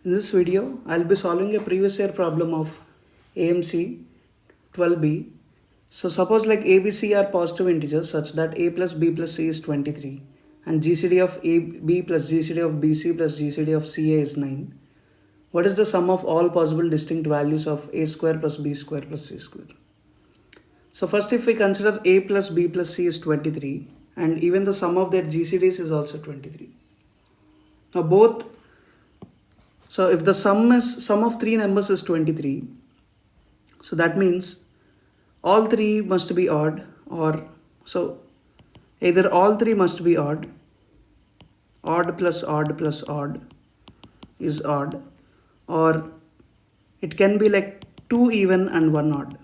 In this video, I'll be solving a previous year problem of AMC 12B. So suppose like A, B, C are positive integers such that A plus B plus C is 23 and GCD of A, B plus GCD of BC plus GCD of CA is 9. What is the sum of all possible distinct values of A square plus B square plus C square? So first if we consider A plus B plus C is 23 and even the sum of their GCDs is also 23. Now so if the sum of three numbers is 23, so that means all three must be odd, or so either all three must be odd plus odd is odd, or it can be like 2 even and 1 odd.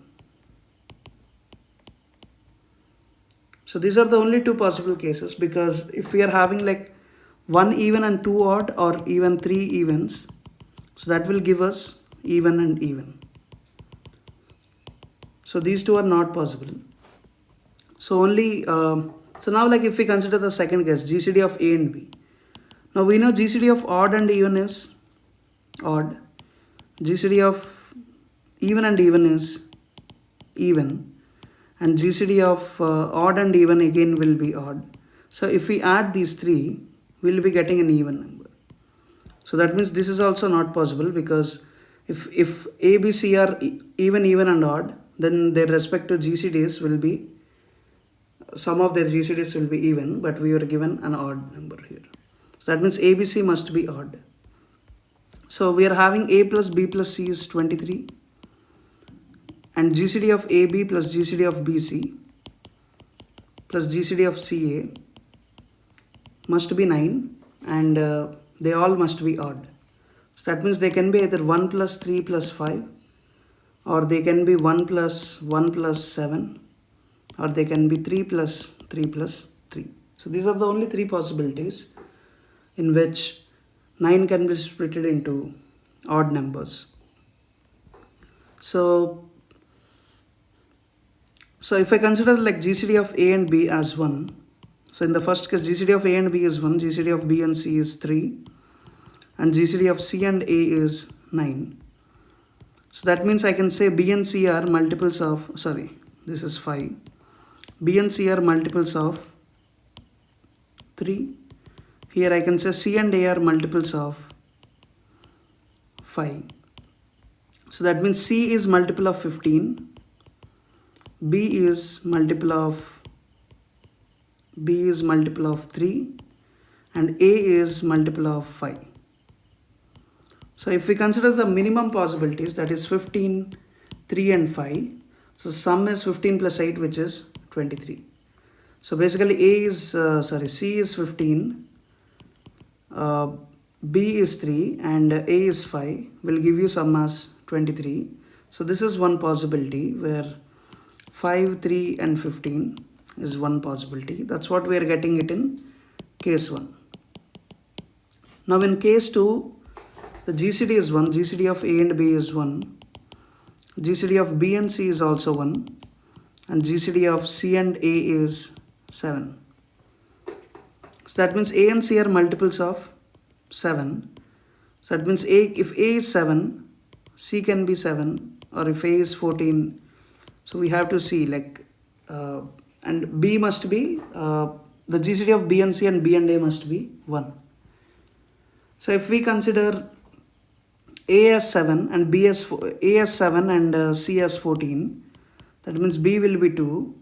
So these are the only two possible cases, because if we are having like 1 even and 2 odd or even 3 evens, so that will give us even and even. So these two are not possible. So only, so now like if we consider the second case, GCD of A and B. Now we know GCD of odd and even is odd. GCD of even and even is even. And GCD of odd and even again will be odd. So if we add these three, we'll be getting an even number. So that means this is also not possible, because if A, B, C are even and odd, then their respective GCDs will be, sum of their GCDs will be even, but we were given an odd number here. So that means A, B, C must be odd. So we are having A plus B plus C is 23 and GCD of AB plus GCD of BC plus GCD of CA must be 9 and they all must be odd. So that means they can be either 1 plus 3 plus 5, or they can be 1 plus 1 plus 7, or they can be 3 plus 3 plus 3. So these are the only three possibilities in which 9 can be split into odd numbers. So if I consider like GCD of A and B as 1, so in the first case GCD of A and B is 1, GCD of B and C is 3, and GCD of C and A is 9. So that means I can say B and C are multiples of, this is 5. B and C are multiples of 3. Here I can say C and A are multiples of 5. So that means C is multiple of 15. B is multiple of 3 and A is multiple of 5. So if we consider the minimum possibilities, that is 15, 3 and 5, so sum is 15 plus 8, which is 23. So basically C is 15, B is 3 and A is 5 will give you sum as 23. So this is one possibility where 5, 3 and 15 is one possibility. That's what we are getting it in case 1. Now in case 2, the GCD is 1, GCD of A and B is 1, GCD of B and C is also 1, and GCD of C and A is 7. So that means A and C are multiples of 7. So that means if A is 7, C can be 7, or if A is 14, so we have to see like, and B must be, the GCD of B and C and B and A must be 1. So if we consider A as 7 and A as 7 and C as 14, that means B will be 2.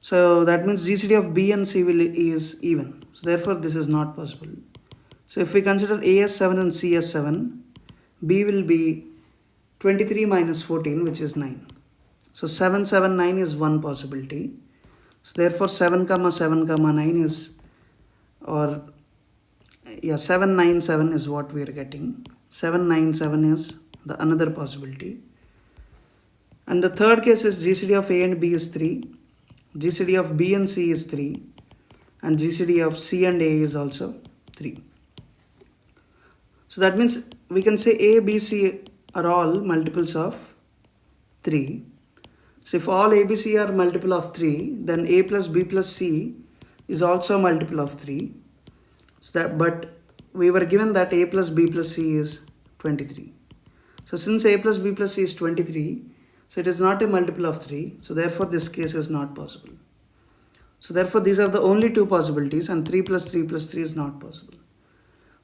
So that means GCD of B and C is even. So therefore this is not possible. So if we consider A as 7 and C as 7, B will be 23 minus 14, which is 9. So 7, 7, 9 is one possibility. So therefore 7, 7, 9 is, or yeah, 7, 9, 7 is what we are getting. 7, 9, 7 is the another possibility. And the third case is GCD of A and B is 3, GCD of B and C is 3, and GCD of C and A is also 3. So that means we can say A, B, C are all multiples of 3. So if all A, B, C are multiple of 3, then A plus B plus C is also a multiple of 3. So that, but we were given that A plus B plus C is 23. So since a plus b plus c is 23, so it is not a multiple of 3. So therefore this case is not possible. So therefore these are the only two possibilities, and 3 plus 3 plus 3 is not possible.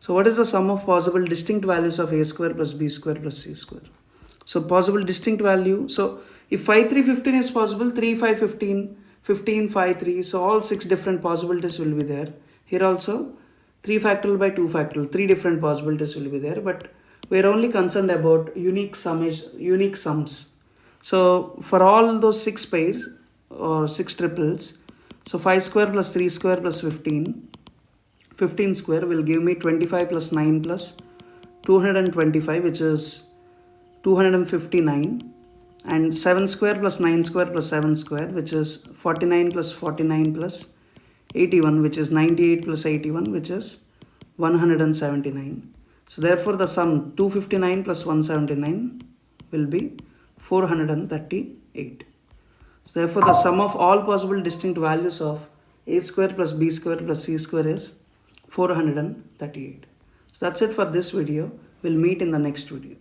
So what is the sum of possible distinct values of a square plus b square plus c square? So possible distinct value. So if 5, 3, 15 is possible, 3, 5, 15, 15, 5, 3. So all 6 different possibilities will be there. Here also 3 factorial by 2 factorial, 3 different possibilities will be there. But we are only concerned about unique sums. So for all those 6 pairs or 6 triples, so 5 square plus 3 square plus 15, 15 square will give me 25 plus 9 plus 225, which is 259, and 7 square plus 9 square plus 7 square, which is 49 plus 49 plus 81, which is 98 plus 81, which is 179. So therefore the sum 259 plus 179 will be 438. So therefore the sum of all possible distinct values of a square plus b square plus c square is 438. So that's it for this video. We'll meet in the next video.